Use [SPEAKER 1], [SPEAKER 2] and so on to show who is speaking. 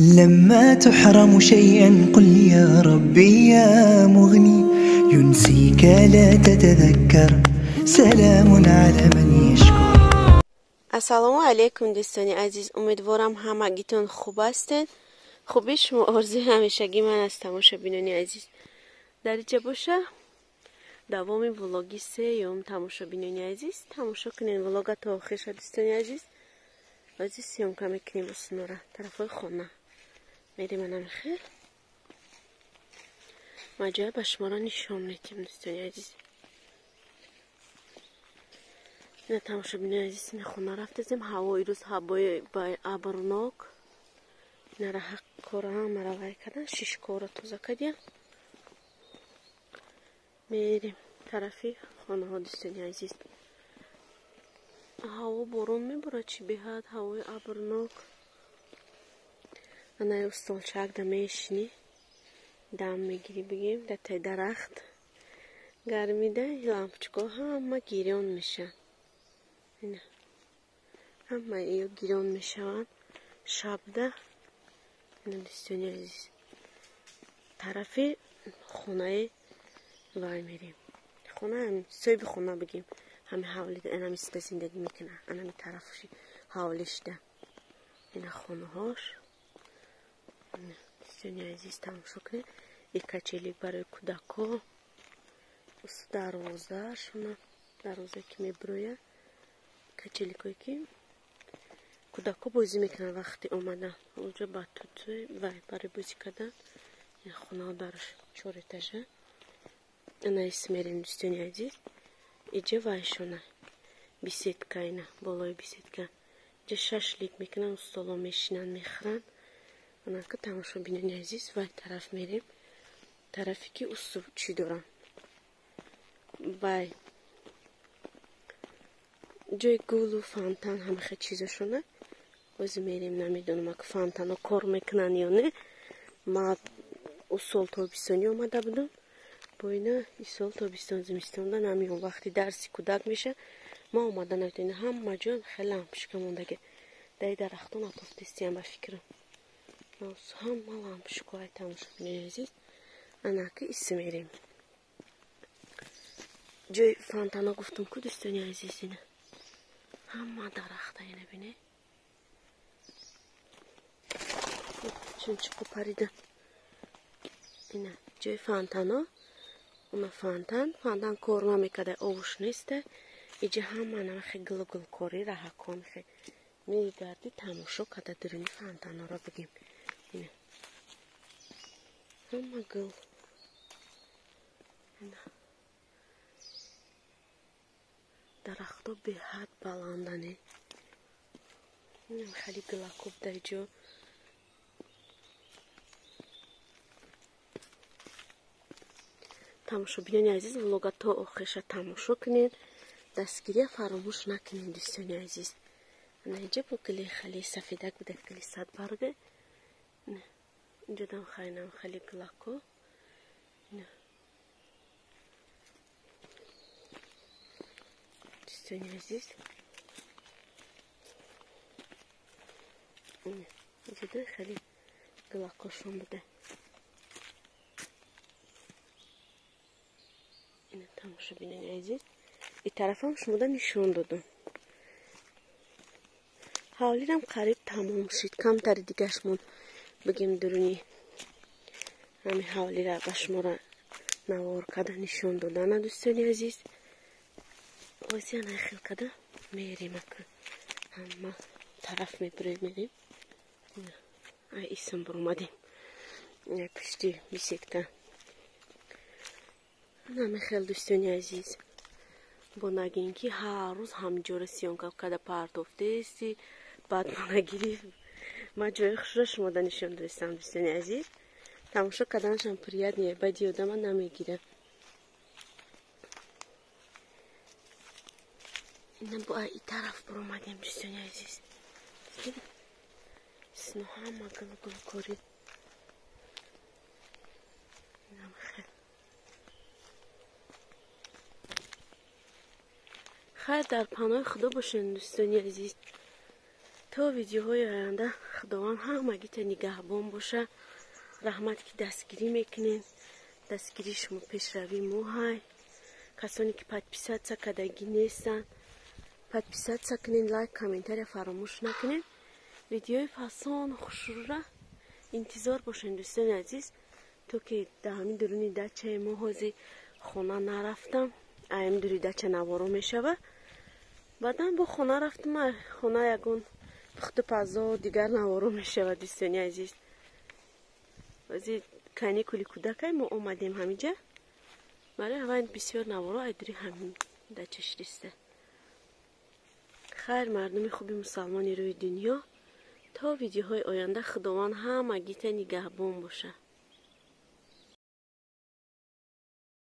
[SPEAKER 1] لما تحرم شيئا قل يا ربي يا مغني ينسيك لا تتذكر سلام على من يشكر.
[SPEAKER 2] ассалому алейкум дӯстони азиз, умедворам ҳамагитон хуб ҳастед. хуби шумо орзуи ҳамешагӣ ман аст. тамошобинони азиз, дар иҷа боша давоми влоги сеюм. тамошобинони азиз, тамошо кунед влога то охир шуд. дӯстони азиз, ҳозир сёмка мекунем уснора тарафҳои хона мерем. анамихел маҷоя ба шуморо нишон медиҳем. дӯстони азиз, ина тамошобинони азиз, ина хона рафтазем. ҳавои рӯз ҳавои абрнок. ина кора ҳамара вай кардан, шишкора тоза кардем. мерем тарафи хонаҳо. дӯстони азиз, ҳаво борон меборад, чӣ беҳад ҳавои абрнок. анаи устолчак да мешини дам мегирӣ бигем да таи дарахт гармида лампочко ҳама гирён мешаванд. ина ҳама ё гирён мешаванд шабда. ина дӯстони азиз, тарафи хонаи вай мерем. хона соҳиби хона бигем. ҳами ҳавли анамиста зиндагӣ мекунад. анами тарафи ҳавлишда ина хонаҳош. дӯстони азиз, тамошо кунед. ин качелик барои кӯдако. дарвозаашона, дарвозае ки меброяд, качеликое ки кӯдако бозӣ мекунанд вақти омадан. оҷа батутои вай барои бозӣ кардан. ин хонаҳо дар 4 этажа. ина ис мерем. дӯстони азиз, иҷа вайшона беседка. ина болои беседка. иҷа шашлик мекунанд, устоло мешинанд, мехӯранд. анака тамошобинони азиз, вай тараф мерем. тарафе ки усту чӣ дорам, вай ҷои гулу фонтан ҳамаха чизошона. ҳозир мерем. намедонам ак фонтано кор мекунанд ё не. ман усол тобистони омада будам. бо ина исол тобистон зимистонда намеом. вақти дарси кӯдак меша ман омада наметавонам. ина ҳама ҷо хеле лампочка мондаги даи дарахтон атофтестиям ба фикрам. ҳама лампочкаҳои тамошобинони азиз, анака иси мерем. ҷои фонтано гуфтам ку дӯстони азиз. ина ҳама дарахта ина бинед чунчуқу паридан. ина ҷои фонтано. уна фонтан кор намекарда, овуш неста. иҷа ҳама намахе гилгилкори раҳакон хе мегарди. тамошо карда дуруни фонтаноро бигем. ина ҳама гил. ина дарахто беҳад баландане. ина хали гилакоб дар ҷо. тамошобинони азиз, влога то охирша тамошо кунед. дастгирия фаромӯш накунед дӯстони азиз. ана иҷа бо гили хали сафедак буда, гили садбарга. инҷа дам хайнам хали гилако. дӯстони азиз, инҷа да хали гилакошон буда. ина тамошобинони азиз, ин тарафам шумода нишон додам. ҳавлирам қариб тамом шид. камтари дигаш монд бигем дуруни ҳами ҳавлира ба шуморо навор карда нишон додана. дӯстони азиз, ҳозир ана хел карда мерем. ака ҳама тараф мерем. ай исм буромадем. ина пишти беседка. намехел дӯстони азиз, бо нагин ки ҳар рӯз ҳамҷора сёнка карда партофтести баъд бо нагирӣ ман ҷои хушро шумода нишон додистам. дӯстони азиз, тамошо карданашам приятнее, баъди одама намегирад. ина бо ин тараф буромадем. дӯстони азиз, сино ҳама гилгилкори. хайр дар паноҳи худо бошед дӯстони азиз. تا ویدیوهای آینده خداوند همگیتان نگهبان باشه. رحمت که دستگیری میکنین، دستگیری شما پیشروی موهای. کسانی که پادپیسات کردگی نیستن پادپیسات کنین، لایک کامنتر فراموش نکنین. ویدیوی فسان خوشرو را انتظار باشین دوستان عزیز. تو که دهمی درونی دچه موهازی خونه نرفتم، ایم دوری دچه نوارو میشوه. بعدا با خونه رفتم، خونه یکون پخت پزا دیگر نوارو میشوه دوستان عزیز. وزی کنی کلی کودکای ما اومدیم همینجا، برای هوا بسیار نوارو ایدری همین دچش ریسته. خیر مردم خوبی مسلمانی روی دنیا، تا ویدیوهای آینده خداوند همگیتان نگهبان باشه.